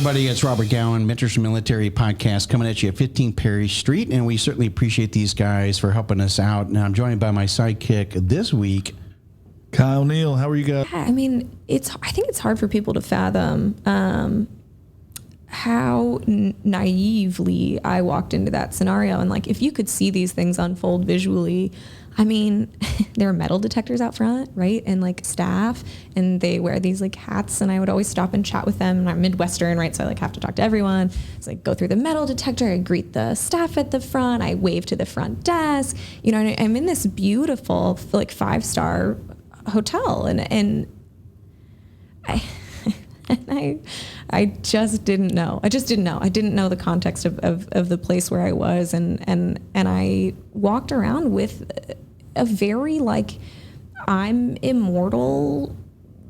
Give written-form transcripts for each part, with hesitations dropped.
everybody. It's Robert Gowan, Mentors for Military Podcast, coming at you at 15 Perry Street, and we certainly appreciate these guys for helping us out. And I'm joined by my sidekick this week, Kyle Neal. How are you guys? I mean, I think it's hard for people to fathom how naively I walked into that scenario. And like, if you could see these things unfold visually, I mean, there are metal detectors out front, right? And like staff, and they wear these like hats, and I would always stop and chat with them. And I'm Midwestern, right? So I like have to talk to everyone. So I go through the metal detector, I greet the staff at the front, I wave to the front desk, you know, and I'm in this beautiful like 5-star hotel, and I just didn't know. I didn't know the context of the place where I was, and I walked around with a very like I'm immortal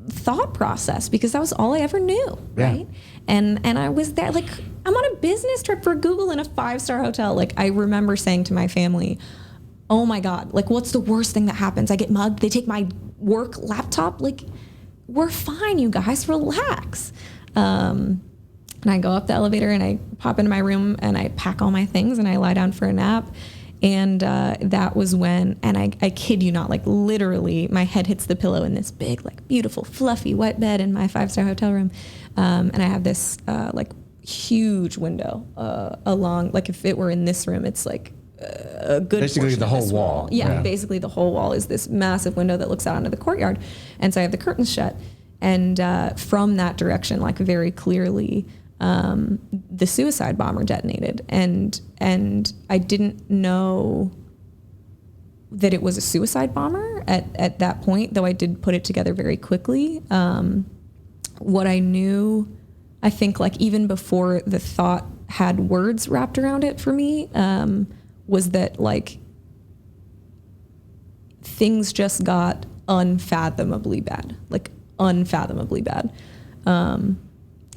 thought process, because that was all I ever knew, right? And I was there like I'm on a business trip for Google in a 5-star hotel. Like I remember saying to my family, "Oh my God, like what's the worst thing that happens? I get mugged. They take my work laptop. Like we're fine, you guys, relax." And I go up the elevator and I pop into my room and I pack all my things and I lie down for a nap. And that was when, and I kid you not, like literally my head hits the pillow in this big, like beautiful, fluffy white bed in my 5-star hotel room. And I have this like huge window along, like if it were in this room, it's like a good basically the whole wall. Yeah, basically the whole wall is this massive window that looks out onto the courtyard. And so I have the curtains shut. And from that direction, like very clearly, the suicide bomber detonated. And I didn't know that it was a suicide bomber at that point, though I did put it together very quickly. What I knew, I think like even before the thought had words wrapped around it for me, was that like things just got unfathomably bad, like unfathomably bad.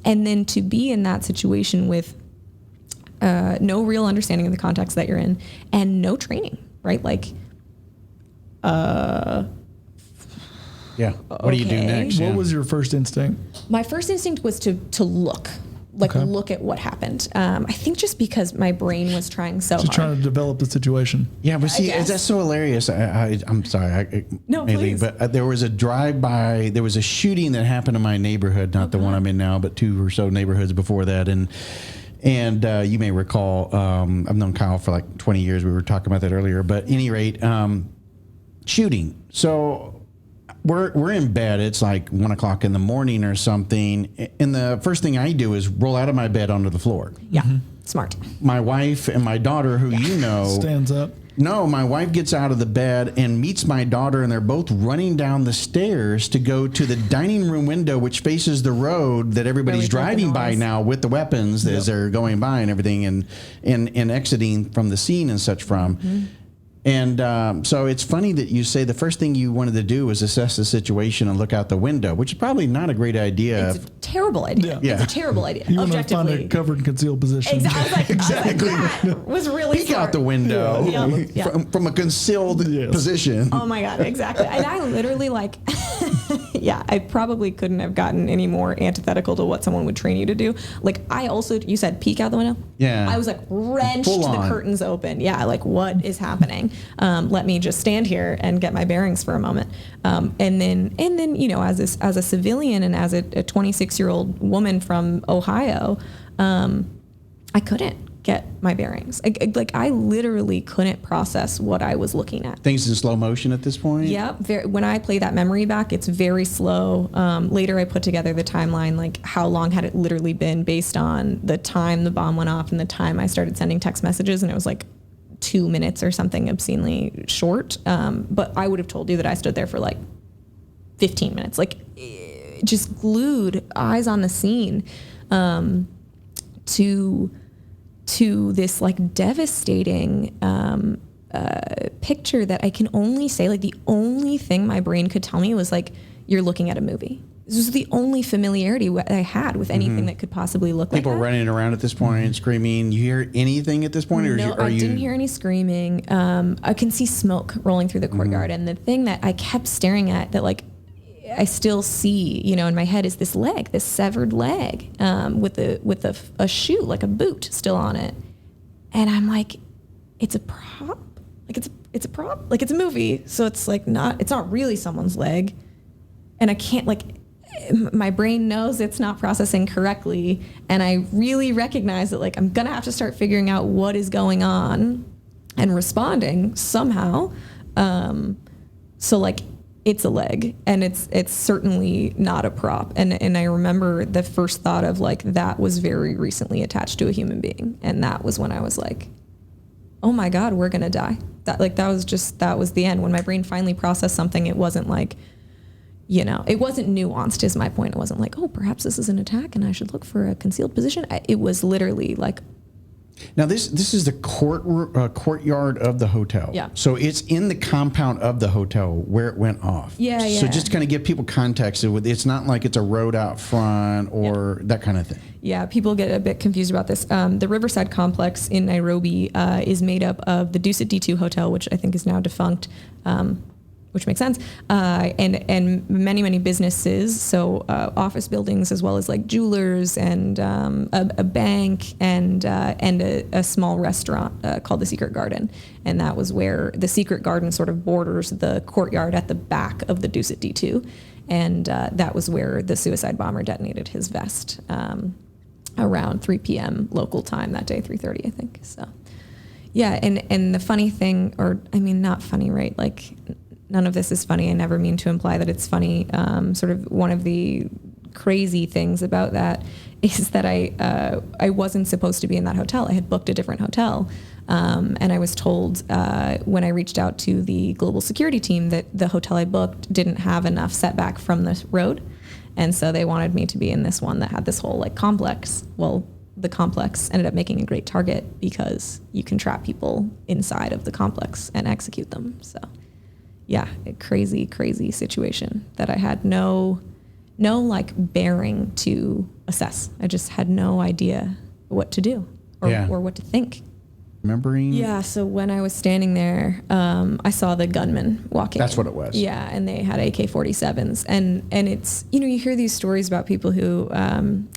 And then to be in that situation with no real understanding of the context that you're in and no training, right? Like, what do you do next? What was your first instinct? My first instinct was to look. Look at what happened. I think just because my brain was trying so hard. Just trying to develop the situation. Yeah, but see, that's so hilarious. I'm sorry. No, Meyli, please. but there was a drive-by. There was a shooting that happened in my neighborhood, not the one I'm in now, but 2 or so neighborhoods before that. And you may recall, I've known Kyle for like 20 years. We were talking about that earlier. But at any rate, shooting. So we're in bed. It's like 1 o'clock in the morning or something. And the first thing I do is roll out of my bed onto the floor. Yeah, smart. My wife and my daughter, who you know, Stands up. No, my wife gets out of the bed and meets my daughter, and they're both running down the stairs to go to the dining room window, which faces the road that everybody's driving by now with the weapons as they're going by and everything, and exiting from the scene and such from. Mm-hmm. And so it's funny that you say the first thing you wanted to do was assess the situation and look out the window, which is probably not a great idea. It's a terrible idea. Yeah. It's a terrible idea. You want to Objectively. find a covered and concealed position. Exactly. Exactly. That was really Peek smart. out the window Yeah. from a concealed position. Oh my God, exactly. And I literally like, I probably couldn't have gotten any more antithetical to what someone would train you to do. Like I also, you said peek out the window? Yeah. I was like wrenched the curtains open. Yeah, like what is happening? Let me just stand here and get my bearings for a moment. And then, you know, as a civilian and as a 26-year-old woman from Ohio, I couldn't get my bearings. I literally couldn't process what I was looking at. Things in slow motion at this point? Yep. When I play that memory back, it's very slow. Later, I put together the timeline, like how long had it literally been based on the time the bomb went off and the time I started sending text messages, and it was like 2 minutes or something obscenely short. But I would have told you that I stood there for like 15 minutes, like just glued, eyes on the scene, to this like devastating picture that I can only say, like the only thing my brain could tell me was like, you're looking at a movie. This was the only familiarity I had with anything that could possibly look like that. People running around at this point, screaming. You hear anything at this point? Or No, I didn't hear any screaming. I can see smoke rolling through the courtyard. And the thing that I kept staring at that like I still see, in my head is this leg, this severed leg, with a shoe, like a boot still on it. And I'm like, it's a prop. Like it's a prop. Like it's a movie. So it's like it's not really someone's leg. And I can't, like, my brain knows it's not processing correctly. And I really recognize that, like, I'm going to have to start figuring out what is going on and responding somehow. So, like, it's a leg, and it's certainly not a prop. And I remember the first thought of, like, that was very recently attached to a human being. And that was when I was like, oh my God, we're going to die. That was the end. When my brain finally processed something, it wasn't like, it wasn't nuanced is my point. It wasn't like, oh, perhaps this is an attack and I should look for a concealed position. It was literally like. Now, this is the courtyard of the hotel. Yeah. So it's in the compound of the hotel where it went off. Yeah. So just to kind of give people context, it's not like it's a road out front or that kind of thing. Yeah, people get a bit confused about this. The Riverside complex in Nairobi is made up of the Dusit D2 hotel, which I think is now defunct, which makes sense, and many, many businesses, so office buildings as well as like jewelers and a bank and a small restaurant called the Secret Garden. And that was where the Secret Garden sort of borders the courtyard at the back of the Dusit D2. And that was where the suicide bomber detonated his vest around 3 p.m. local time that day, 3:30, I think. So, yeah, and the funny thing, not funny, right? Like, none of this is funny. I never mean to imply that it's funny. Sort of one of the crazy things about that is that I wasn't supposed to be in that hotel. I had booked a different hotel. And I was told when I reached out to the global security team that the hotel I booked didn't have enough setback from the road. And so they wanted me to be in this one that had this whole like complex. Well, the complex ended up making a great target because you can trap people inside of the complex and execute them. So yeah, a crazy, crazy situation that I had no like bearing to assess. I just had no idea what to do or what to think. Remembering? Yeah, so when I was standing there, I saw the gunmen walking. That's what it was. Yeah, and they had AK-47s. And it's, you hear these stories about people who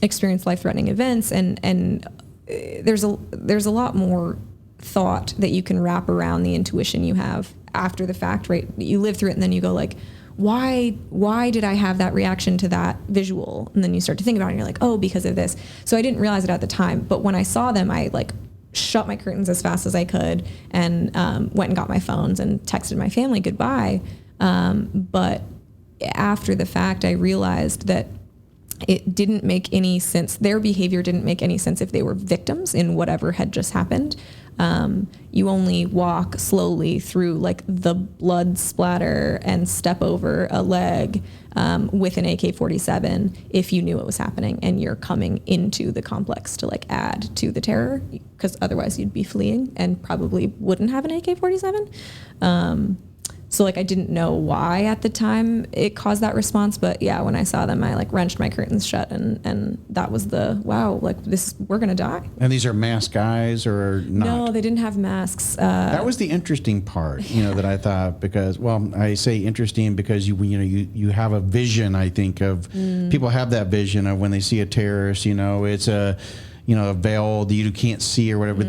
experience life-threatening events, and there's a lot more thought that you can wrap around the intuition you have after the fact, right? You live through it and then you go like, why did I have that reaction to that visual? And then you start to think about it and you're like, oh, because of this. So I didn't realize it at the time, but when I saw them, I like shut my curtains as fast as I could and went and got my phones and texted my family goodbye. But after the fact, I realized that it didn't make any sense. Their behavior didn't make any sense if they were victims in whatever had just happened. You only walk slowly through like the blood splatter and step over a leg with an AK-47 if you knew it was happening and you're coming into the complex to like add to the terror, because otherwise you'd be fleeing and probably wouldn't have an AK-47. So like I didn't know why at the time it caused that response, but yeah, when I saw them, I like wrenched my curtains shut and that was the wow, like we're gonna die. And these are masked guys or not? No, they didn't have masks. That was the interesting part, that I thought, because, well, I say interesting because you have a vision, I think, of people have that vision of when they see a terrorist, it's a veil that you can't see or whatever.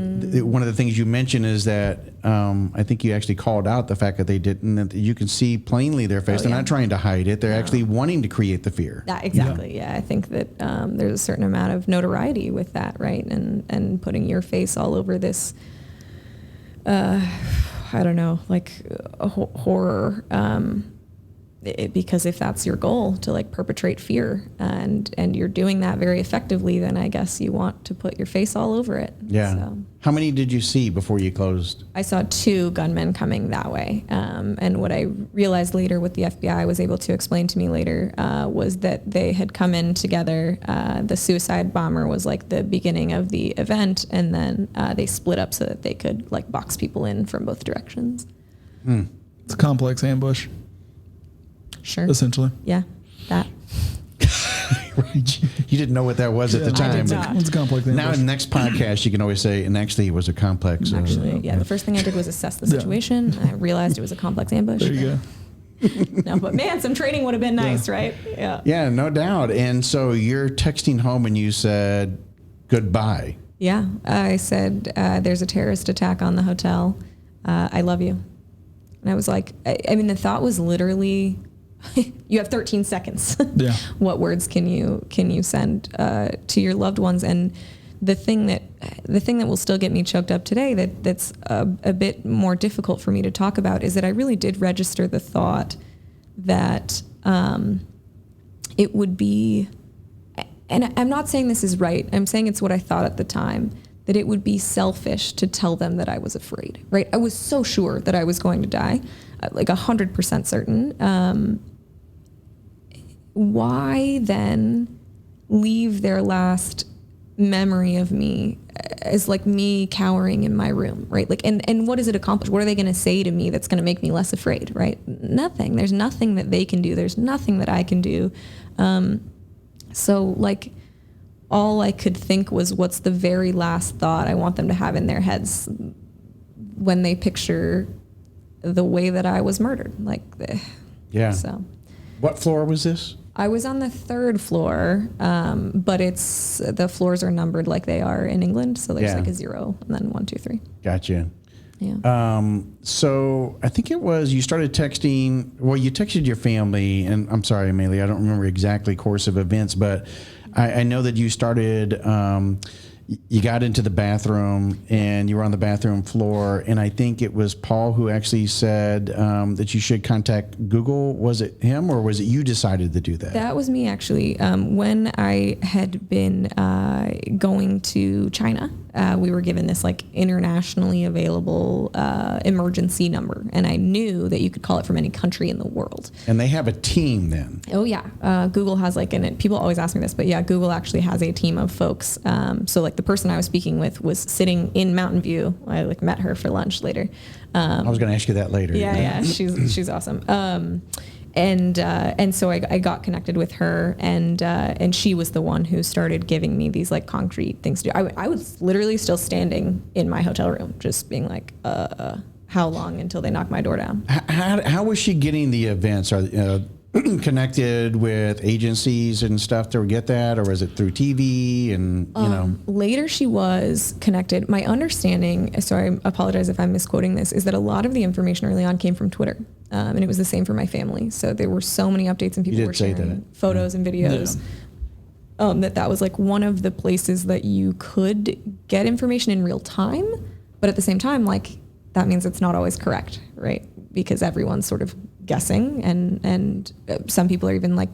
One of the things you mentioned is that I think you actually called out the fact that they didn't, that you can see plainly their face. They're not trying to hide it. They're actually wanting to create the fear. Exactly. Yeah. I think that there's a certain amount of notoriety with that, right? And putting your face all over this, I don't know, like a horror. Because if that's your goal, to like perpetrate fear and you're doing that very effectively, then I guess you want to put your face all over it. Yeah. So, how many did you see before you closed? I saw 2 gunmen coming that way. And what I realized later, what the FBI was able to explain to me later, was that they had come in together. The suicide bomber was like the beginning of the event, and then they split up so that they could like box people in from both directions. It's a complex ambush. Sure. Essentially. Yeah, that. Right. You didn't know what that was at the time. I did not. It's a complex ambush. Now in the next podcast, you can always say, and actually it was a complex. Actually, the first thing I did was assess the situation. I realized it was a complex ambush. There you go. No, but man, some training would have been nice, right? Yeah. Yeah, no doubt. And so you're texting home and you said goodbye. Yeah. I said, there's a terrorist attack on the hotel. I love you. And I was like, I mean, the thought was literally, you have 13 seconds. Yeah. What words can you send to your loved ones? And the thing that will still get me choked up today, that's a bit more difficult for me to talk about, is that I really did register the thought that it would be, and I'm not saying this is right, I'm saying it's what I thought at the time, that it would be selfish to tell them that I was afraid, right? I was so sure that I was going to die, like 100% certain. Why then leave their last memory of me as like me cowering in my room, right? Like, and what does it accomplish? What are they going to say to me that's going to make me less afraid, right? Nothing. There's nothing that they can do. There's nothing that I can do. So like, all I could think was, what's the very last thought I want them to have in their heads when they picture the way that I was murdered? Like, yeah. So, what floor was this? I was on the 3rd floor, but the floors are numbered like they are in England. So there's like a 0 and then 1, 2, 3. Gotcha. Yeah. So I think it was, you started texting, well, you texted your family, and I'm sorry, Meyli, I don't remember exactly course of events, but I know that you started, you got into the bathroom and you were on the bathroom floor. And I think it was Paul who actually said that you should contact Google. Was it him or was it you decided to do that? That was me, actually. When I had been going to China, we were given this like internationally available emergency number. And I knew that you could call it from any country in the world. And they have a team then. Oh, yeah. Google has like, and people always ask me this, but yeah, Google actually has a team of folks. So like the person I was speaking with was sitting in Mountain View. I like met her for lunch later. I was going to ask you that later. Yeah. She's awesome. And so I got connected with her, and she was the one who started giving me these like concrete things to do. I was literally still standing in my hotel room, just being like, how long until they knock my door down? How was she getting the events? Are connected with agencies and stuff to get that, or was it through TV and Later she was connected. My understanding, so I apologize if I'm misquoting this, is that a lot of the information early on came from Twitter, and it was the same for my family. So there were so many updates and people were sharing photos and videos. Yeah. That was like one of the places that you could get information in real time, but at the same time, like that means it's not always correct, right? Because everyone's sort of guessing, and some people are even like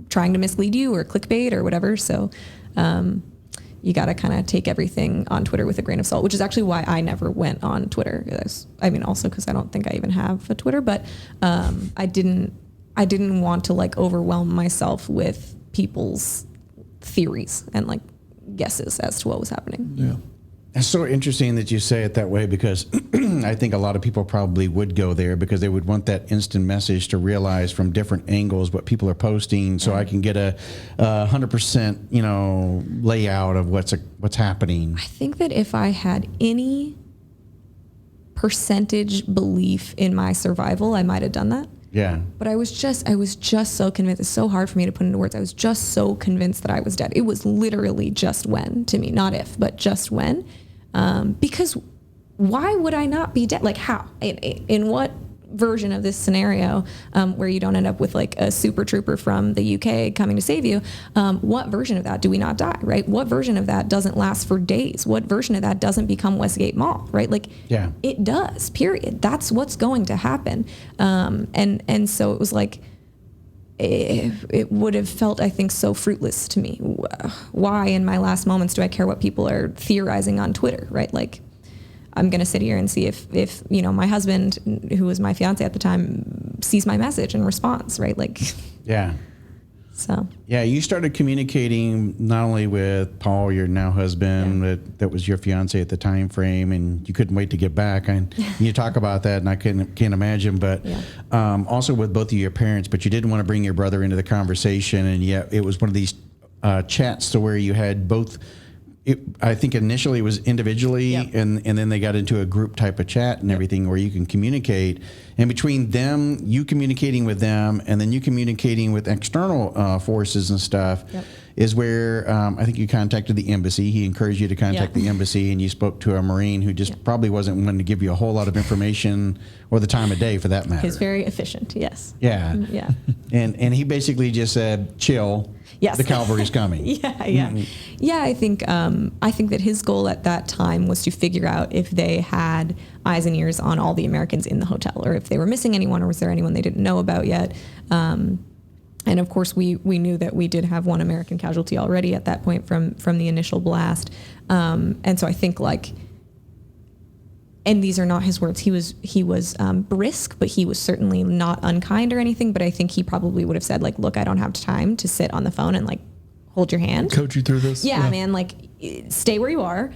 trying to mislead you or clickbait or whatever. So you got to kind of take everything on Twitter with a grain of salt, which is actually why I never went on Twitter. I mean, also because I don't think I even have a Twitter, but I didn't want to like overwhelm myself with people's theories and like guesses as to what was happening. Yeah. It's so interesting that you say it that way, because I think a lot of people probably would go there because they would want that instant message to realize from different angles what people are posting, so I can get a 100% layout of what's happening. I think that if I had any percentage belief in my survival, I might have done that. Yeah. But I was just so convinced. It's so hard for me to put into words. I was just so convinced that I was dead. It was literally just when to me, not if, but just when. Because why would I not be dead? Like how? In what version of this scenario where you don't end up with like a super trooper from the UK coming to save you? What version of that do we not die, right? What version of that doesn't last for days? What version of that doesn't become Westgate Mall, right? Like it does, period. That's what's going to happen. And so it was like, it would have felt, I think, so fruitless to me. Why in my last moments do I care what people are theorizing on Twitter, right? Like, I'm going to sit here and see if my husband, who was my fiance at the time, sees my message and responds, right? Like, yeah. So. Yeah, you started communicating not only with Paul, your now husband, that was your fiance at the time frame, and you couldn't wait to get back. And you talk about that, and I can't imagine, but also with both of your parents, but you didn't want to bring your brother into the conversation, and yet it was one of these chats to where you had both I think initially it was individually, Yep. and then they got into a group type of chat and everything where you can communicate. And between them, you communicating with them, and then you communicating with external forces and stuff, Yep. is where I think you contacted the embassy. He encouraged you to contact Yeah. the embassy, and you spoke to a Marine who just probably wasn't willing to give you a whole lot of information or the time of day for that matter. He's very efficient. Yes. Yeah. Yeah. And he basically just said, chill. Yes. The cavalry's coming. Yeah, yeah, yeah. I think that his goal at that time was to figure out if they had eyes and ears on all the Americans in the hotel, or if they were missing anyone, or was there anyone they didn't know about yet. And of course, we knew that we did have one American casualty already at that point from the initial blast. And so I think and these are not his words. He was brisk, but he was certainly not unkind or anything. But I think he probably would have said, like, look, I don't have time to sit on the phone and like hold your hand. Coach you through this. Yeah, man, like stay where you are.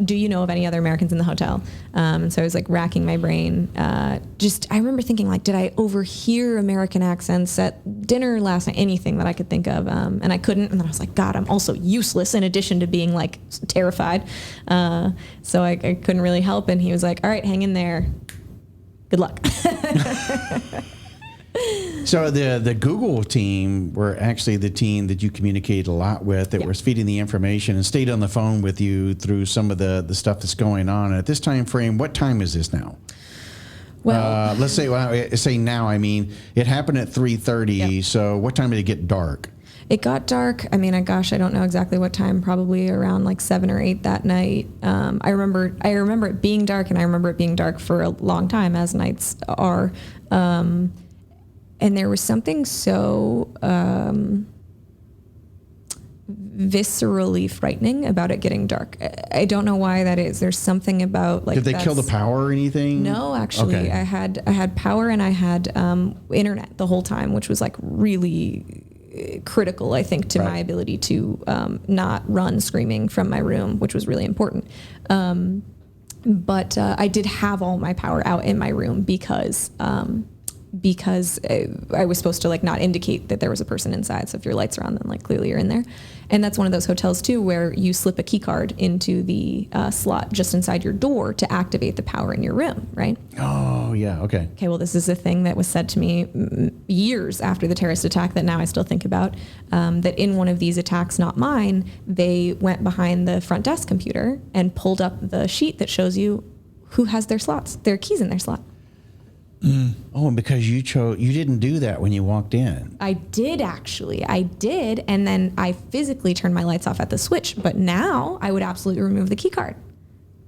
Do you know of any other Americans in the hotel? And so I was like racking my brain. I remember thinking, like, did I overhear American accents at dinner last night? Anything that I could think of. And I couldn't. And then I was like, God, I'm also useless in addition to being like terrified. So I couldn't really help. And he was like, all right, hang in there. Good luck. So the Google team were actually the team that you communicated a lot with, that was feeding the information and stayed on the phone with you through some of the stuff that's going on. And at this time frame, what time is this now? Well, let's say now. I mean, it happened at 3:30. Yeah. So what time did it get dark? it got dark. I mean, I don't know exactly what time, probably around like 7 or 8 that night. I remember it being dark, and I remember it being dark for a long time, as nights are. And there was something so viscerally frightening about it getting dark. I don't know why that is. There's something about, like, did they kill the power or anything? No, actually. Okay. I had power, and I had internet the whole time, which was like really critical, I think, to my ability to not run screaming from my room, which was really important. But I did have all my power out in my room because I was supposed to, like, not indicate that there was a person inside. So if your lights are on, then, like, clearly you're in there. And that's one of those hotels too, where you slip a key card into the slot just inside your door to activate the power in your room, right? Oh, yeah. Okay. Okay, well, this is a thing that was said to me years after the terrorist attack that now I still think about, that in one of these attacks, not mine, they went behind the front desk computer and pulled up the sheet that shows you who has their keys in their slot. Oh, and because you didn't do that when you walked in. I did, actually. I did. And then I physically turned my lights off at the switch. But now I would absolutely remove the key card.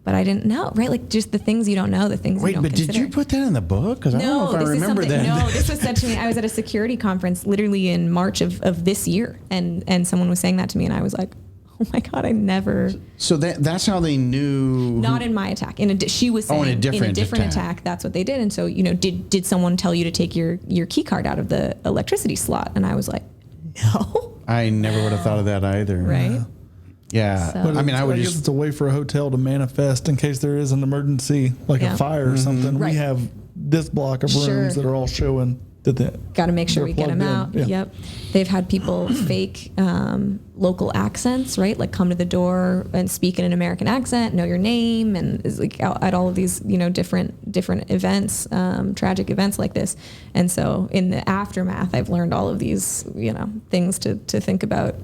But I didn't know, right? Like, just the things you don't know, the things you don't consider. Did you put that in the book? Because I don't know if I remember that. No, this was said to me. I was at a security conference literally in March of this year. And someone was saying that to me. And I was like, oh my God, I never. So that's how they knew. Not in my attack. She was saying in a different attack, that's what they did. And so, did someone tell you to take your key card out of the electricity slot? And I was like, no. I never would have thought of that either. Right. Yeah. So- But, I mean, I guess it's a way for a hotel to manifest in case there is an emergency, like a fire or something. Right. We have this block of rooms that are all showing that. Got to make sure we get them out. Yeah. Yep. They've had people fake local accents, right? Like, come to the door and speak in an American accent, know your name, and is like at all of these, different events, tragic events like this. And so in the aftermath, I've learned all of these, things to think about.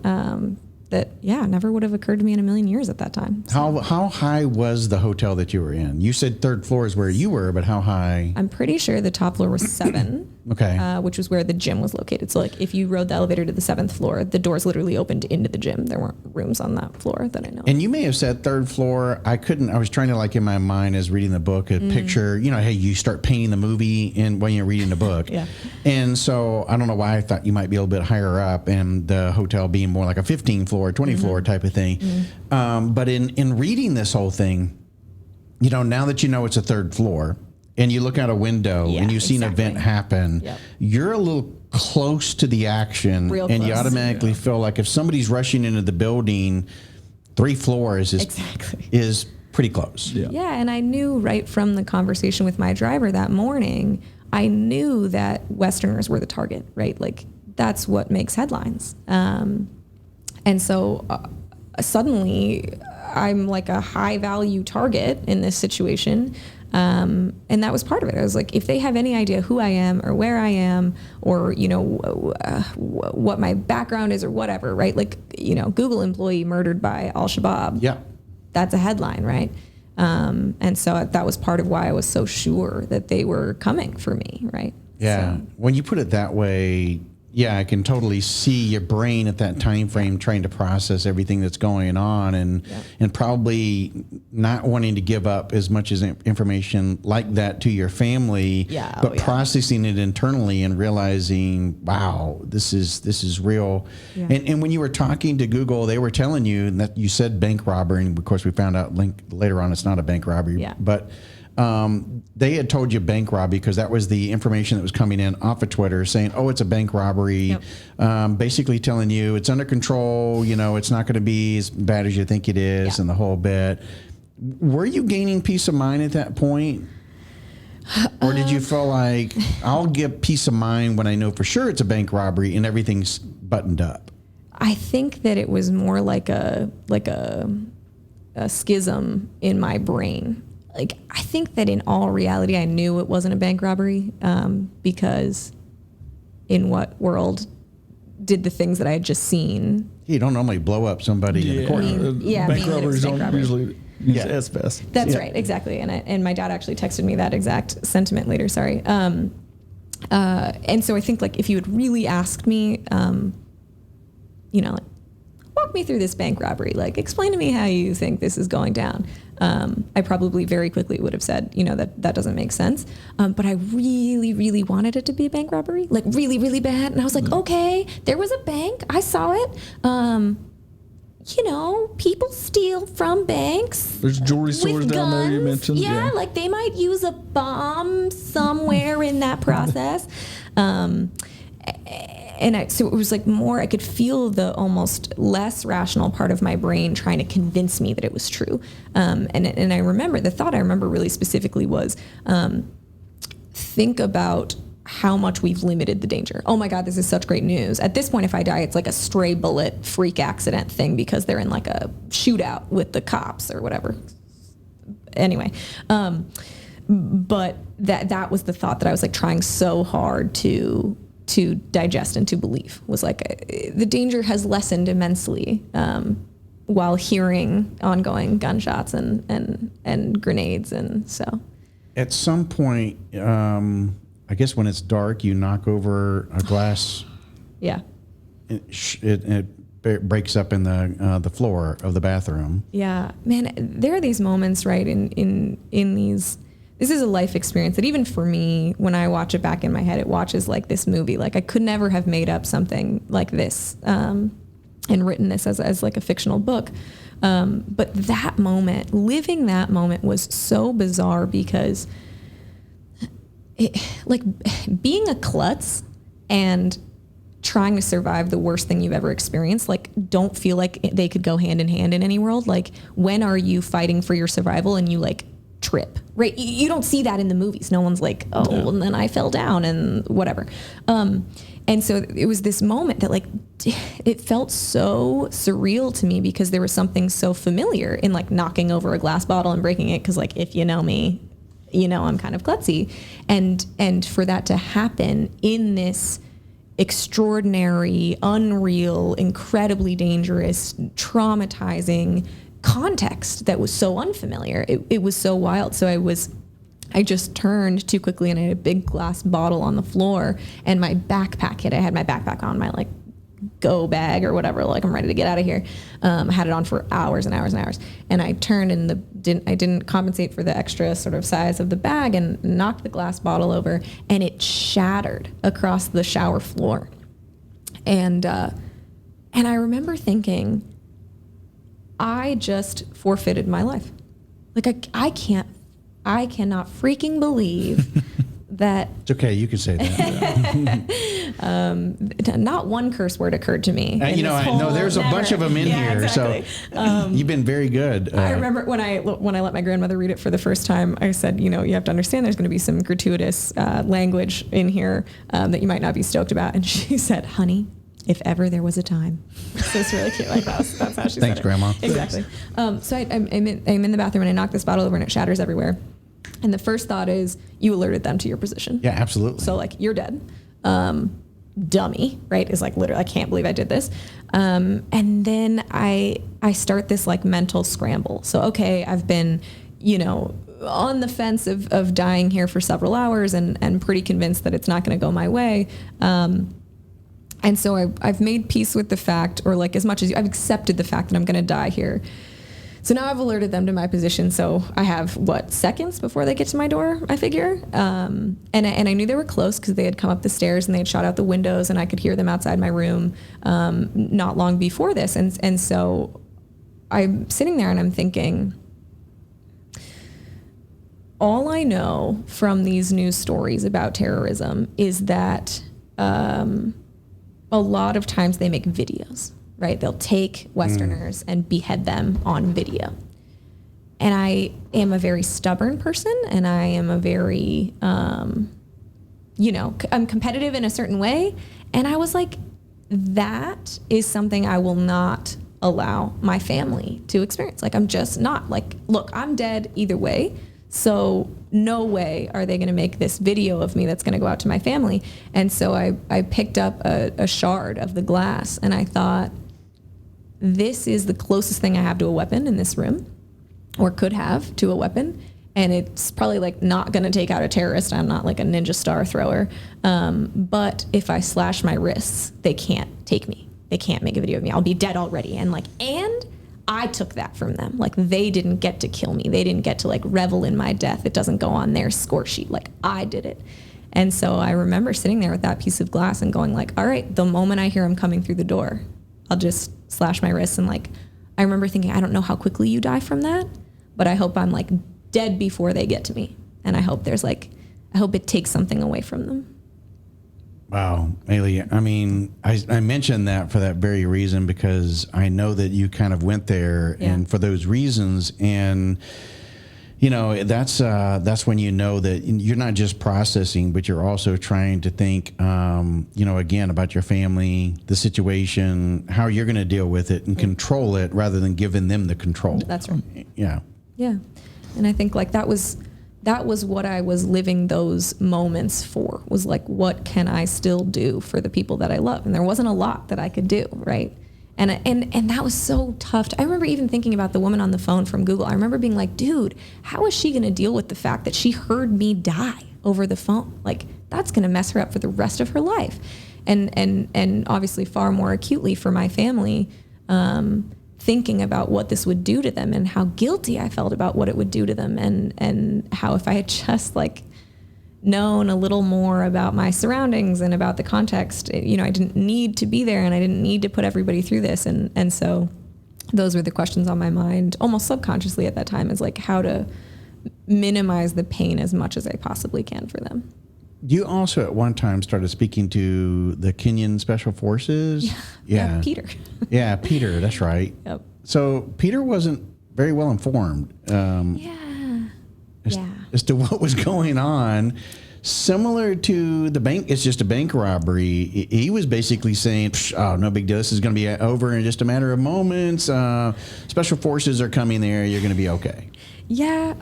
That never would have occurred to me in a million years at that time. So. How high was the hotel that you were in? You said third floor is where you were, but how high? I'm pretty sure the top floor was 7. Okay. Which was where the gym was located. So, like, if you rode the elevator to the 7th floor, the doors literally opened into the gym. There weren't rooms on that floor that I know. And you may have said third floor. I was trying to, like, in my mind as reading the book, a picture, hey, you start painting the movie when you're reading the book. Yeah. And so I don't know why I thought you might be a little bit higher up, and the hotel being more like a 15 floor, 20 floor type of thing. But in reading this whole thing, now that it's a third floor, and you look out a window and you see an event happen, you're a little close to the action. Real and close. you automatically feel like if somebody's rushing into the building, 3 floors is pretty close. Yeah, and I knew right from the conversation with my driver that morning, I knew that Westerners were the target, right? Like, that's what makes headlines. And so suddenly I'm like a high value target in this situation. And that was part of it. I was like, if they have any idea who I am or where I am or, you know, what my background is or whatever, right? Like, you know, Google employee murdered by al-Shabaab. Yeah. That's a headline, right? And so that was part of why I was so sure that they were coming for me, right? Yeah. So. When you put it that way, yeah, I can totally see your brain at that time frame trying to process everything that's going on and probably not wanting to give up as much as information like that to your family, but processing it internally and realizing, wow, this is real. Yeah. And when you were talking to Google, they were telling you that you said bank robbery, and of course we found out later on it's not a bank robbery, but they had told you bank robbery because that was the information that was coming in off of Twitter saying, oh, it's a bank robbery, basically telling you it's under control, you know, it's not going to be as bad as you think it is and the whole bit. Were you gaining peace of mind at that point? Or did you feel like I'll get peace of mind when I know for sure it's a bank robbery and everything's buttoned up? I think that it was more like a schism in my brain. Like, I think that in all reality, I knew it wasn't a bank robbery because in what world did the things that I had just seen? You don't normally blow up somebody in the courtroom. Bank robberies don't usually use asbestos. That's right, exactly. And my dad actually texted me that exact sentiment later, sorry. And so I think, like, if you had really asked me, you know, like, walk me through this bank robbery. Like, explain to me how you think this is going down. I probably very quickly would have said, you know, that doesn't make sense. But I really, really wanted it to be a bank robbery, like really, really bad. And I was like, okay, there was a bank. I saw it. You know, people steal from banks. There's jewelry stores down there you mentioned. Yeah, like they might use a bomb somewhere in that process. So it was like more, I could feel the almost less rational part of my brain trying to convince me that it was true. And I remember, the thought I remember really specifically was, think about how much we've limited the danger. Oh my God, this is such great news. At this point, if I die, it's like a stray bullet freak accident thing because they're in like a shootout with the cops or whatever. Anyway, but that was the thought that I was like trying so hard to digest and to believe, was like the danger has lessened immensely while hearing ongoing gunshots and grenades. And so at some point, I guess when it's dark, you knock over a glass. Yeah. It breaks up in the floor of the bathroom. Yeah, man, there are these moments, right, in these. This is a life experience that even for me, when I watch it back in my head, it watches like this movie. Like I could never have made up something like this and written this as like a fictional book. But that moment, living that moment, was so bizarre because like being a klutz and trying to survive the worst thing you've ever experienced, like, don't feel like they could go hand in hand in any world. Like, when are you fighting for your survival and you like trip, right? You don't see that in the movies. No one's like, oh, and then I fell down and whatever. And so it was this moment that like, it felt so surreal to me because there was something so familiar in like knocking over a glass bottle and breaking it. Cause like, if you know me, you know, I'm kind of klutzy. And for that to happen in this extraordinary, unreal, incredibly dangerous, traumatizing context that was so unfamiliar, it was so wild. So I just turned too quickly and I had a big glass bottle on the floor and my backpack hit. I had my backpack on, my like go bag or whatever, like I'm ready to get out of here. I had it on for hours and hours and hours. And I turned and I didn't compensate for the extra sort of size of the bag and knocked the glass bottle over and it shattered across the shower floor. And I remember thinking, I just forfeited my life. Like I cannot freaking believe that. It's okay, you can say that. Not one curse word occurred to me. There's a bunch of them in here. Exactly. So you've been very good. I remember when I let my grandmother read it for the first time, I said, you have to understand there's going to be some gratuitous language in here that you might not be stoked about. And she said, honey, If ever there was a time. So it's really cute. Like that's how she Thanks, said it. Grandma. Exactly. So I'm in the bathroom and I knock this bottle over and it shatters everywhere. And the first thought is you alerted them to your position. Yeah, absolutely. So like you're dead. Dummy, right? Is like literally, I can't believe I did this. And then I start this like mental scramble. So, okay, I've been, on the fence of dying here for several hours and pretty convinced that it's not going to go my way. And so I've made peace with the fact, or like as much as I've accepted the fact that I'm going to die here. So now I've alerted them to my position. So I have seconds before they get to my door, I figure. And I knew they were close because they had come up the stairs and they had shot out the windows and I could hear them outside my room not long before this. And so I'm sitting there and I'm thinking, all I know from these news stories about terrorism is that a lot of times they make videos, right? They'll take Westerners and behead them on video. And I am a very stubborn person and I am a very, I'm competitive in a certain way. And I was like, that is something I will not allow my family to experience. Like, I'm just not like, look, I'm dead either way. So no way are they going to make this video of me that's going to go out to my family. And so I picked up a shard of the glass and I thought, this is the closest thing I have to a weapon in this room, or could have to a weapon. And it's probably like not going to take out a terrorist. I'm not like a ninja star thrower. But if I slash my wrists, they can't take me. They can't make a video of me. I'll be dead already. And I took that from them. Like, they didn't get to kill me. They didn't get to like revel in my death. It doesn't go on their score sheet. Like, I did it. And so I remember sitting there with that piece of glass and going like, all right, the moment I hear him coming through the door, I'll just slash my wrists. And like, I remember thinking, I don't know how quickly you die from that, but I hope I'm like dead before they get to me. And I hope I hope it takes something away from them. Wow, Meyli, I mean, I mentioned that for that very reason, because I know that you kind of went there and for those reasons. And, that's when you know that you're not just processing, but you're also trying to think, again, about your family, the situation, how you're going to deal with it and control it rather than giving them the control. That's right. Yeah. Yeah. And I think like that was what I was living those moments for, was like, what can I still do for the people that I love? And there wasn't a lot that I could do, right? And that was so tough. I remember even thinking about the woman on the phone from Google. I remember being like, dude, how is she going to deal with the fact that she heard me die over the phone? Like, that's going to mess her up for the rest of her life. And obviously far more acutely for my family, thinking about what this would do to them and how guilty I felt about what it would do to them, and how if I had just like known a little more about my surroundings and about the context, I didn't need to be there and I didn't need to put everybody through this. And so those were the questions on my mind almost subconsciously at that time, is like how to minimize the pain as much as I possibly can for them. You also at one time started speaking to the Kenyan Special Forces. Yeah. Peter. Yeah, Peter. That's right. Yep. So Peter wasn't very well informed. As to what was going on. Similar to the bank, it's just a bank robbery. He was basically saying, "Oh, no big deal. This is going to be over in just a matter of moments. Special forces are coming there. You're going to be okay." Yeah.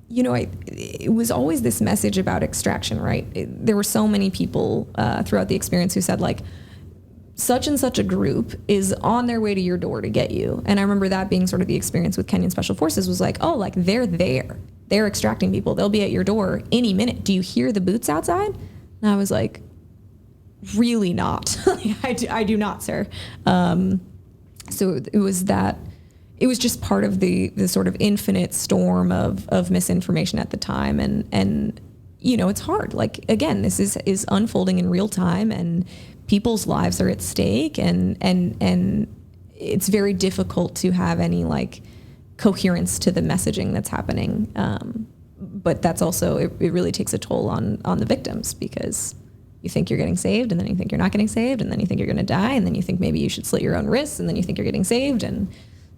It was always this message about extraction, right? There were so many people throughout the experience who said like, such and such a group is on their way to your door to get you. And I remember that being sort of the experience with Kenyan Special Forces, was like, oh, like they're there. They're extracting people. They'll be at your door any minute. Do you hear the boots outside? And I was like, really not. I do not, sir. So it was that. It was just part of the sort of infinite storm of misinformation at the time. And it's hard. Like, again, this is unfolding in real time and people's lives are at stake. And it's very difficult to have any like coherence to the messaging that's happening. But that's also, it really takes a toll on the victims, because you think you're getting saved and then you think you're not getting saved and then you think you're going to die and then you think maybe you should slit your own wrists and then you think you're getting saved. And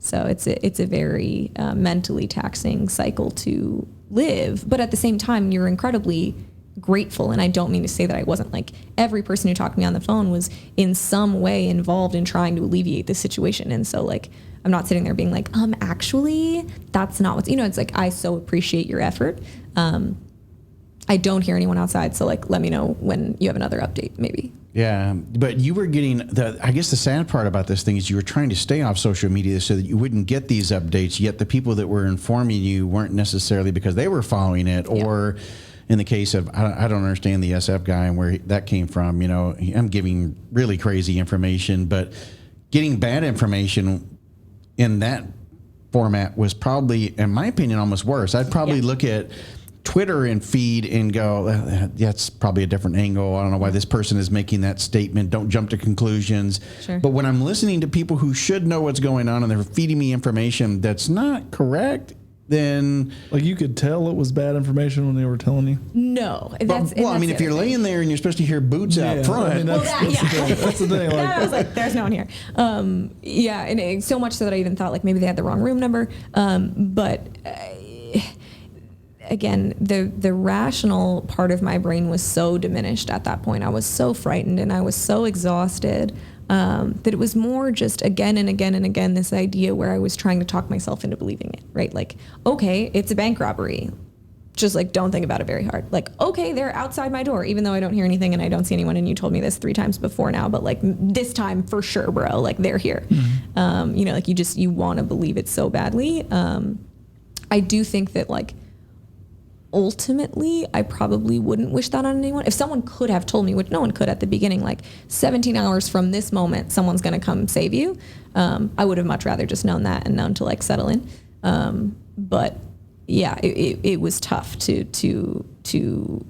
so it's a very mentally taxing cycle to live, but at the same time, you're incredibly grateful. And I don't mean to say that I wasn't. Like, every person who talked to me on the phone was in some way involved in trying to alleviate the situation. And so, like, I'm not sitting there being like, actually, that's not what's, it's like, I so appreciate your effort. I don't hear anyone outside. So, like, let me know when you have another update, maybe. Yeah, but you were getting I guess the sad part about this thing is you were trying to stay off social media so that you wouldn't get these updates, yet the people that were informing you weren't necessarily because they were following it, or in the case of, I don't understand the SF guy and where that came from. I'm giving really crazy information, but getting bad information in that format was probably, in my opinion, almost worse. I'd probably look at Twitter and feed and go, that's probably a different angle. I don't know why this person is making that statement. Don't jump to conclusions. Sure. But when I'm listening to people who should know what's going on and they're feeding me information that's not correct, then... Like, you could tell it was bad information when they were telling you? No. If you're laying there and you're supposed to hear boots out front... That's the thing. Like, I was like, there's no one here. And so much so that I even thought, like, maybe they had the wrong room number. Again, the rational part of my brain was so diminished at that point. I was so frightened and I was so exhausted that it was more just again and again and again this idea where I was trying to talk myself into believing it, right? Like, okay, it's a bank robbery. Just like, don't think about it very hard. Like, okay, they're outside my door, even though I don't hear anything and I don't see anyone. And you told me this 3 times before now, but like this time for sure, bro, like they're here. Mm-hmm. Like you want to believe it so badly. I do think that, like, ultimately, I probably wouldn't wish that on anyone. If someone could have told me, which no one could at the beginning, like 17 hours from this moment, someone's going to come save you. I would have much rather just known that and known to like settle in. But yeah, it was tough to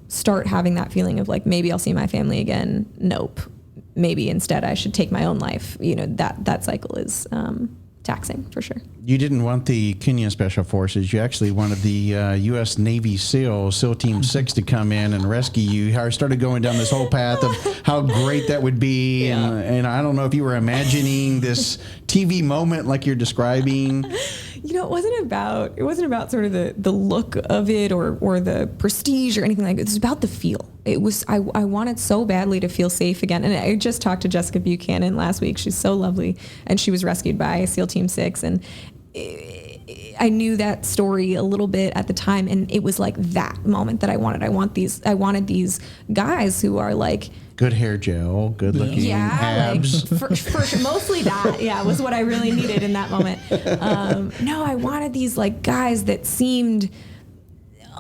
start having that feeling of like, maybe I'll see my family again. Nope. Maybe instead I should take my own life. That cycle is, taxing for sure. You didn't want the Kenya Special Forces. You actually wanted the U.S. Navy SEAL Team 6 to come in and rescue you. I started going down this whole path of how great that would be. Yeah. And I don't know if you were imagining this TV moment like you're describing. It wasn't about sort of the look of it or the prestige or anything like that. It was about the feel. It was, I wanted so badly to feel safe again. And I just talked to Jessica Buchanan last week. She's so lovely. And she was rescued by SEAL Team 6. And I knew that story a little bit at the time. And it was like that moment that I wanted. I wanted these guys who are like, good hair gel, good looking abs. Like, for sure, mostly that, was what I really needed in that moment. No, I wanted these like guys that seemed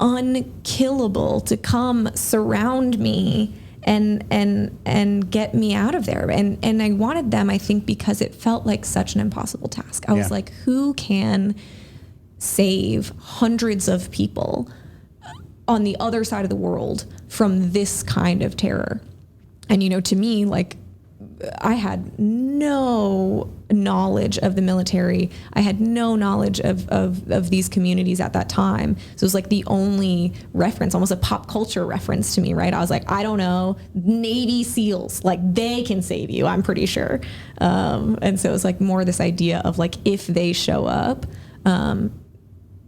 unkillable to come surround me and get me out of there. And I wanted them, I think, because it felt like such an impossible task. I was like, who can save hundreds of people on the other side of the world from this kind of terror? And, to me, like, I had no knowledge of the military. I had no knowledge of these communities at that time. So it was like the only reference, almost a pop culture reference to me, right? I was like, I don't know, Navy SEALs, like they can save you, I'm pretty sure. And so it was like more this idea of like, if they show up,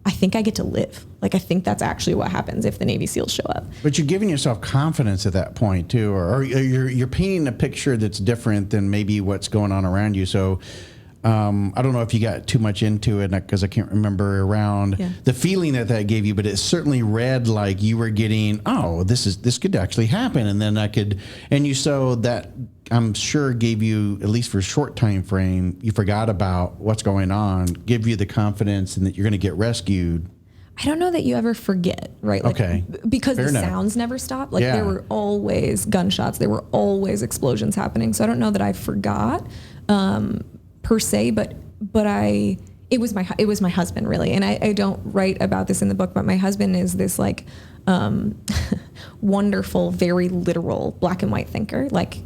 I think I get to live. Like, I think that's actually what happens if the Navy SEALs show up. But you're giving yourself confidence at that point too, or you're painting a picture that's different than maybe what's going on around you. So I don't know if you got too much into it because I can't remember around the feeling that gave you, but it certainly read like you were getting, this could actually happen. And then that I'm sure gave you, at least for a short time frame, you forgot about what's going on, give you the confidence and that you're going to get rescued. I don't know that you ever forget, right? Like, okay. Because fair enough. Sounds never stop. Like there were always gunshots. There were always explosions happening. So I don't know that I forgot per se, but it was my husband really. And I don't write about this in the book, but my husband is this like wonderful, very literal black and white thinker. Like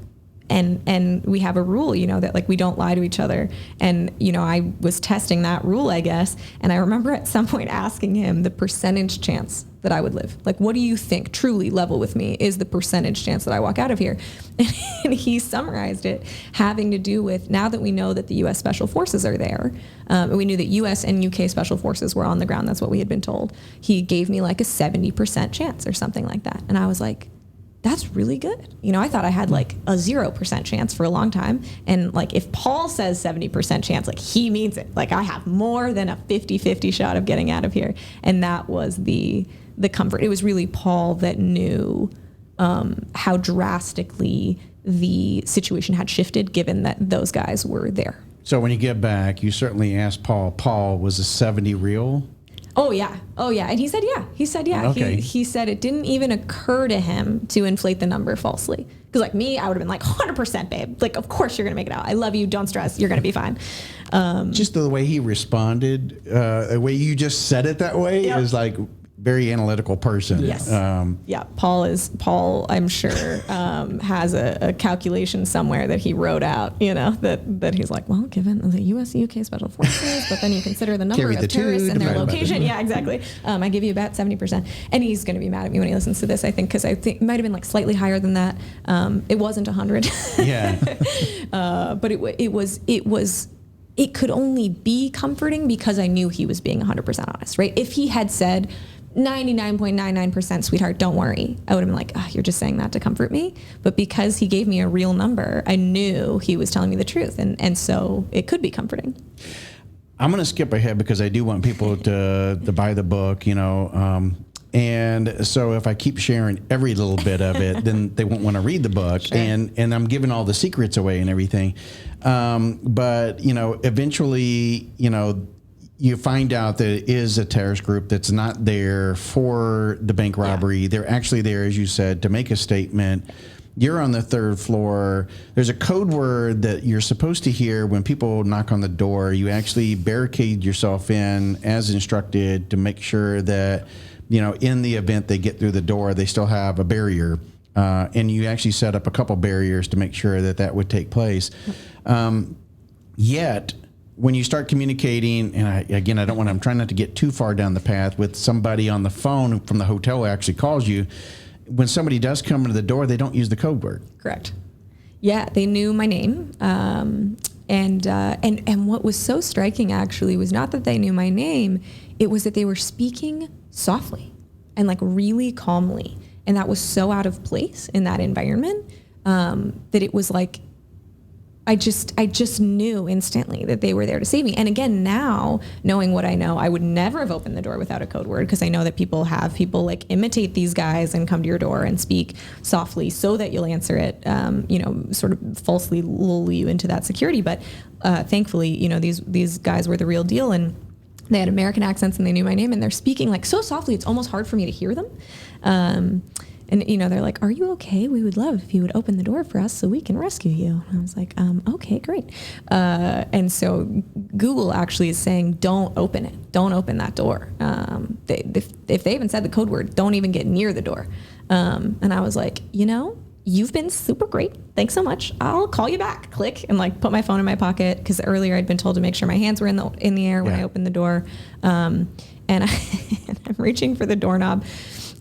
and we have a rule, you know, that like we don't lie to each other. And, you know, I was testing that rule, I guess. And I remember at some point asking him the percentage chance that I would live. Like, what do you think, truly level with me, is the percentage chance that I walk out of here? And he summarized it having to do with, now that we know that the U.S. Special Forces are there, and we knew that U.S. and U.K. Special Forces were on the ground, that's what we had been told. He gave me like a 70% chance or something like that. And I was like, that's really good. You know, I thought I had like a 0% chance for a long time. And like, if Paul says 70% chance, like he means it. Like I have more than a 50-50 shot of getting out of here. And that was the comfort. It was really Paul that knew how drastically the situation had shifted, given that those guys were there. So when you get back, you certainly asked Paul, was a 70 real? Oh yeah. And he said, yeah. Okay. He said it didn't even occur to him to inflate the number falsely. Because like me, I would have been like 100%, babe. Like, of course you're going to make it out. I love you. Don't stress. You're going to be fine. Just the way he responded, the way you just said it that way is like very analytical person. Yes. Paul, I'm sure, has a calculation somewhere that he wrote out, you know, that he's like, well, given the U.S. UK Special Forces, but then you consider the number of terrorists and their location. Yeah, exactly. I give you about 70%. And he's going to be mad at me when he listens to this, I think, because I think it might have been like slightly higher than that. It wasn't 100. Yeah. But it could only be comforting because I knew he was being 100% honest, right? If he had said 99.99% sweetheart, don't worry, I would have been like, oh, you're just saying that to comfort me. But because he gave me a real number, I knew he was telling me the truth. And so it could be comforting. I'm going to skip ahead because I do want people to buy the book, you know. And so if I keep sharing every little bit of it, then they won't want to read the book. Sure. And I'm giving all the secrets away and everything. But, you know, eventually, you know, you find out that it is a terrorist group that's not there for the bank robbery. Yeah. They're actually there, as you said, to make a statement. You're on the third floor. There's a code word that you're supposed to hear when people knock on the door. You actually barricade yourself in as instructed to make sure that, you know, in the event they get through the door, they still have a barrier. And you actually set up a couple barriers to make sure that would take place. Yet, when you start communicating, and I'm trying not to get too far down the path with somebody on the phone from the hotel who actually calls you. When somebody does come into the door, they don't use the code word. Correct. Yeah, they knew my name. And what was so striking actually was not that they knew my name, it was that they were speaking softly and like really calmly. And that was so out of place in that environment that it was like, I just knew instantly that they were there to save me. And again, now knowing what I know, I would never have opened the door without a code word, because I know that people like imitate these guys and come to your door and speak softly so that you'll answer it, you know, sort of falsely lull you into that security. But thankfully, you know, these guys were the real deal, and they had American accents and they knew my name, and they're speaking like so softly, it's almost hard for me to hear them. And, you know, they're like, are you okay? We would love if you would open the door for us so we can rescue you. And I was like, okay, great. And so Google actually is saying, don't open it. Don't open that door. If they even said the code word, don't even get near the door. And I was like, you know, you've been super great. Thanks so much. I'll call you back. Click, and like put my phone in my pocket, because earlier I'd been told to make sure my hands were in the air when I opened the door. And I'm reaching for the doorknob.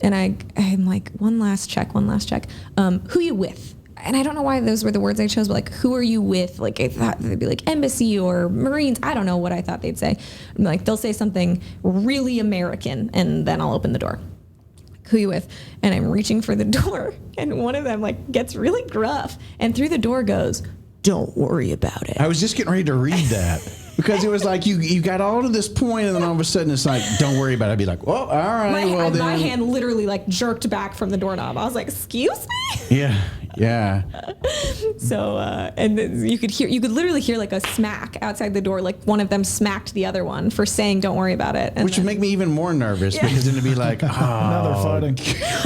And I'm like, one last check. Who you with? And I don't know why those were the words I chose, but like, who are you with? Like, I thought they'd be like embassy or Marines. I don't know what I thought they'd say. I'm like, they'll say something really American, and then I'll open the door. Who you with? And I'm reaching for the door, and one of them like gets really gruff, and through the door goes, don't worry about it. I was just getting ready to read that. Because it was like you got all to this point, and then all of a sudden it's like, don't worry about it. I'd be like, well, all right. My hand literally like jerked back from the doorknob. I was like, excuse me? Yeah. So, and you could literally hear like a smack outside the door. Like one of them smacked the other one for saying, don't worry about it. And which would make me even more nervous, because then it'd be like, another fighting.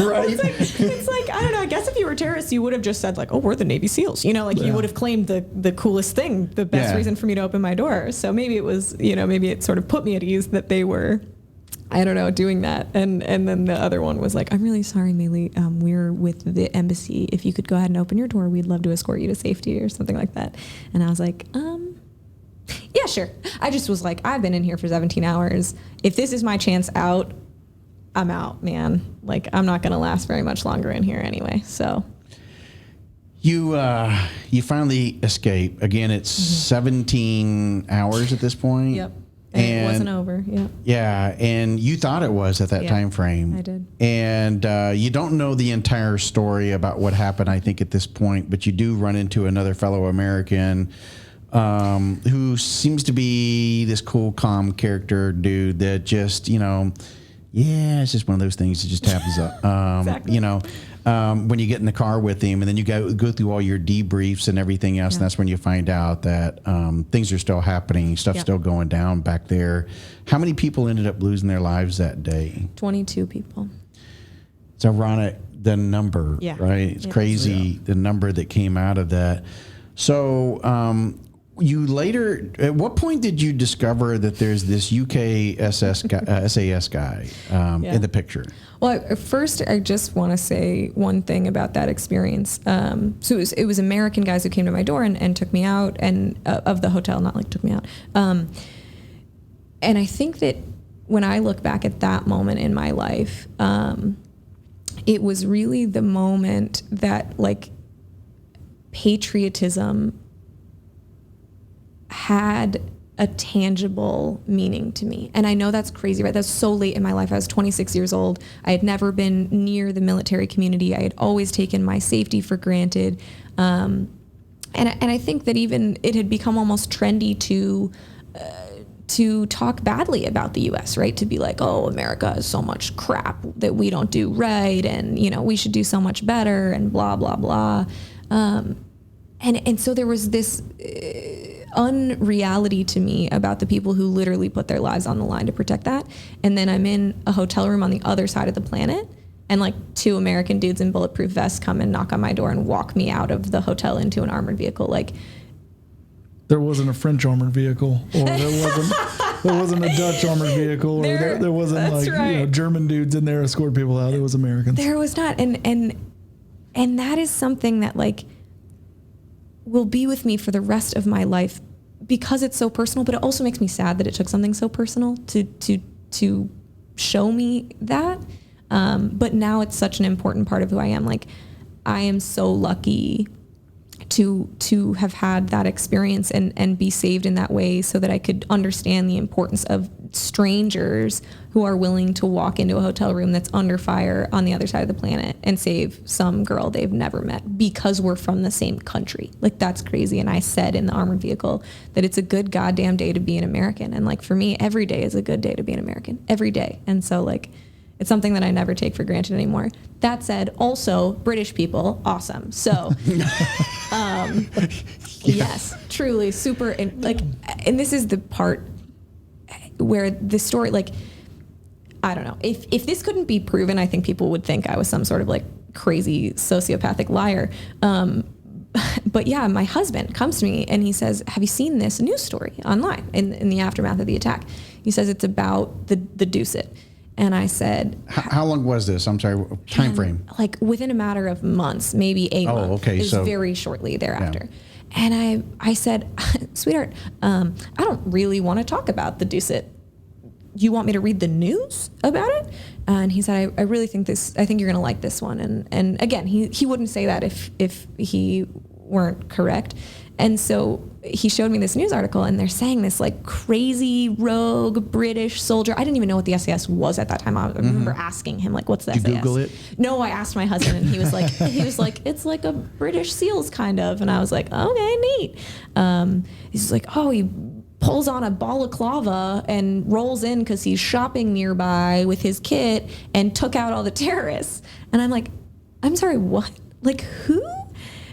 Right. It's like, I don't know. I guess if you were terrorists, you would have just said like, oh, we're the Navy SEALs. You know, like you would have claimed the coolest thing, the best reason for me to open my door. So maybe it was, you know, maybe it sort of put me at ease that they were I don't know, doing that. And then the other one was like, I'm really sorry, Meyli. We're with the embassy. If you could go ahead and open your door, we'd love to escort you to safety or something like that. And I was like, yeah, sure. I just was like, I've been in here for 17 hours. If this is my chance out, I'm out, man. Like, I'm not going to last very much longer in here anyway. So you finally escape. Again, it's 17 hours at this point. Yep. And it wasn't over. Yeah. Yeah. And you thought it was at that time frame. I did. And you don't know the entire story about what happened, I think, at this point, but you do run into another fellow American who seems to be this cool, calm character dude that just, yeah, it's just one of those things that just happens. Exactly. When you get in the car with him, and then you go through all your debriefs and everything else, and that's when you find out that things are still happening, stuff's still going down back there. How many people ended up losing their lives that day? 22 people. It's ironic, the number, right? It's crazy, the number that came out of that. So you later, at what point did you discover that there's this UK SAS guy in the picture? Well, first, I just want to say one thing about that experience. So it was American guys who came to my door and took me out and of the hotel, not like took me out. And I think that when I look back at that moment in my life, it was really the moment that like patriotism had a tangible meaning to me. And I know that's crazy, right? That's so late in my life. I was 26 years old. I had never been near the military community. I had always taken my safety for granted. And I think that even it had become almost trendy to talk badly about the U.S., right? To be like, oh, America is so much crap that we don't do right. And, we should do so much better and blah, blah, blah. And so there was this unreality to me about the people who literally put their lives on the line to protect that. And then I'm in a hotel room on the other side of the planet, and like two American dudes in bulletproof vests come and knock on my door and walk me out of the hotel into an armored vehicle. Like, there wasn't a French armored vehicle, or there wasn't a Dutch armored vehicle, or there wasn't like German dudes in there escort people out. It was Americans. There was not, and that is something that like will be with me for the rest of my life because it's so personal. But it also makes me sad that it took something so personal to show me that. But now it's such an important part of who I am. Like, I am so lucky to have had that experience and be saved in that way so that I could understand the importance of strangers who are willing to walk into a hotel room that's under fire on the other side of the planet and save some girl they've never met because we're from the same country. Like, that's crazy. And I said in the armored vehicle that it's a good goddamn day to be an American. And like, for me, every day is a good day to be an American, every day. And so like, it's something that I never take for granted anymore. That said, also British people, awesome. So, yes, truly super. And this is the part where the story, like, I don't know, if this couldn't be proven, I think people would think I was some sort of like crazy sociopathic liar. But yeah, my husband comes to me and he says, have you seen this news story online in the aftermath of the attack? He says it's about the Dusit. And I said, how long was this? I'm sorry, time frame? Like within a matter of months, maybe a month. Oh, okay. It was very shortly thereafter. Yeah. And I said, sweetheart, I don't really want to talk about the Dusit. You want me to read the news about it? And he said, I really think I think you're going to like this one. And again, he wouldn't say that if he weren't correct. And so he showed me this news article, and they're saying this like crazy rogue British soldier. I didn't even know what the SAS was at that time. I remember asking him like, "What's the SAS?" Did you Google it? No, I asked my husband, and he was like, "It's like a British SEALs kind of." And I was like, "Okay, neat." He's like, "Oh, he pulls on a balaclava and rolls in because he's shopping nearby with his kit and took out all the terrorists." And I'm like, "I'm sorry, what? Like who?"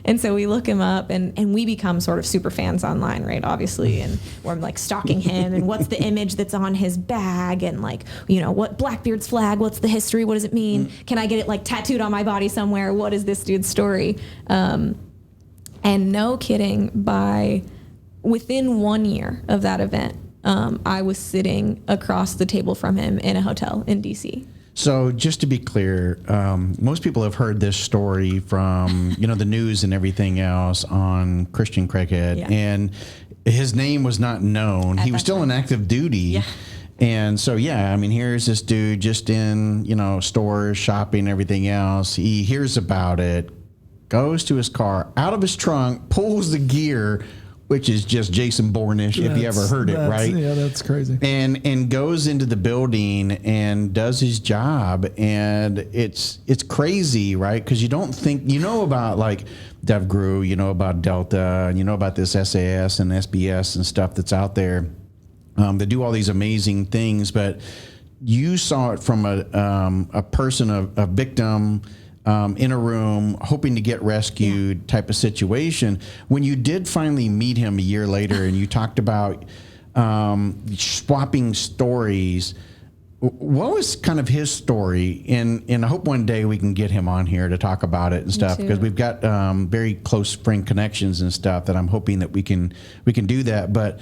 And so we look him up and we become sort of super fans online, right? Obviously. And we're like stalking him and what's the image that's on his bag and like, what Blackbeard's flag, what's the history? What does it mean? Can I get it like tattooed on my body somewhere? What is this dude's story? And no kidding, within 1 year of that event, I was sitting across the table from him in a hotel in DC. So just to be clear, most people have heard this story from, the news and everything else on Christian Craighead, and his name was not known. He was still on active duty. Yeah. And so, here's this dude just in, stores, shopping, everything else. He hears about it, goes to his car, out of his trunk, pulls the gear, which is just Jason Bourne-ish, if you ever heard it, right? Yeah, that's crazy. And goes into the building and does his job, and it's crazy, right? Because you don't think about like DevGru, about Delta, and about this SAS and SBS and stuff that's out there. They do all these amazing things, but you saw it from a person, a victim. In a room, hoping to get rescued type of situation. When you did finally meet him a year later and you talked about swapping stories, what was kind of his story? And I hope one day we can get him on here to talk about it and stuff, because we've got very close friend connections and stuff that I'm hoping that we can do that. But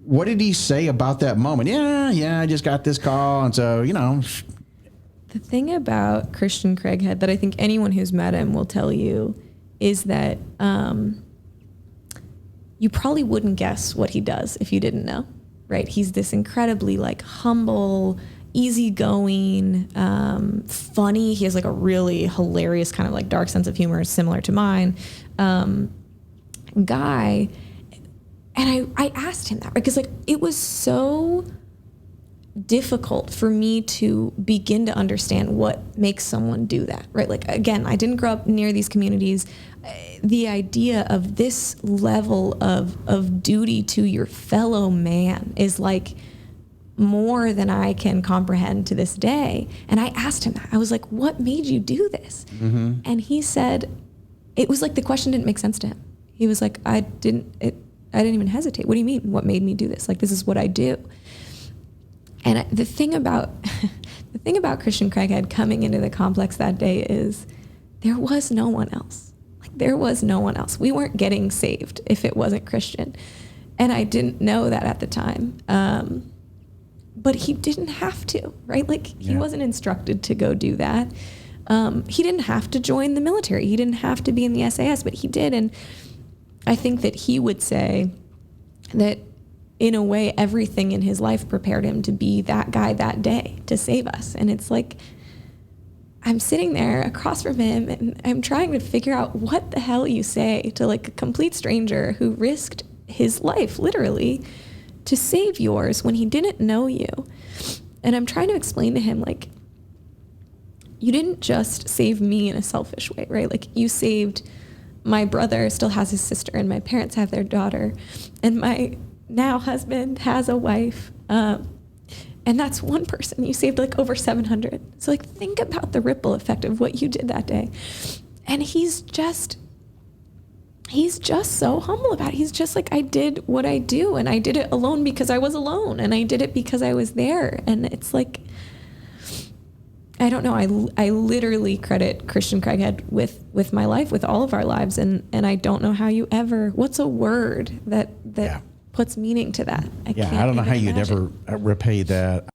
what did he say about that moment? Yeah, I just got this call, and so, The thing about Christian Craighead that I think anyone who's met him will tell you is that you probably wouldn't guess what he does if you didn't know, right? He's this incredibly humble, easygoing, funny. He has a really hilarious kind of dark sense of humor, similar to mine, guy. And I asked him that, right? Because it was so difficult for me to begin to understand what makes someone do that, right? Again, I didn't grow up near these communities. The idea of this level of duty to your fellow man is more than I can comprehend to this day. And I asked him that. I was like, what made you do this? Mm-hmm. And he said, it was the question didn't make sense to him. He was like, I didn't even hesitate. What do you mean? What made me do this? This is what I do. And the thing about Christian Craighead coming into the complex that day is there was no one else. There was no one else. We weren't getting saved if it wasn't Christian. And I didn't know that at the time. But he didn't have to, right? He wasn't instructed to go do that. He didn't have to join the military. He didn't have to be in the SAS, but he did. And I think that he would say that in a way, everything in his life prepared him to be that guy that day to save us. And it's I'm sitting there across from him and I'm trying to figure out what the hell you say to a complete stranger who risked his life, literally, to save yours when he didn't know you. And I'm trying to explain to him, you didn't just save me in a selfish way, right? You saved my brother, still has his sister, and my parents have their daughter, and my now husband has a wife, and that's one person. You saved over 700. So think about the ripple effect of what you did that day. And he's just so humble about it. He's just I did what I do, and I did it alone because I was alone, and I did it because I was there. And it's I don't know. I literally credit Christian Craighead with my life, with all of our lives, and I don't know how you ever. What's a word that puts meaning to that? I don't know how you'd ever repay that.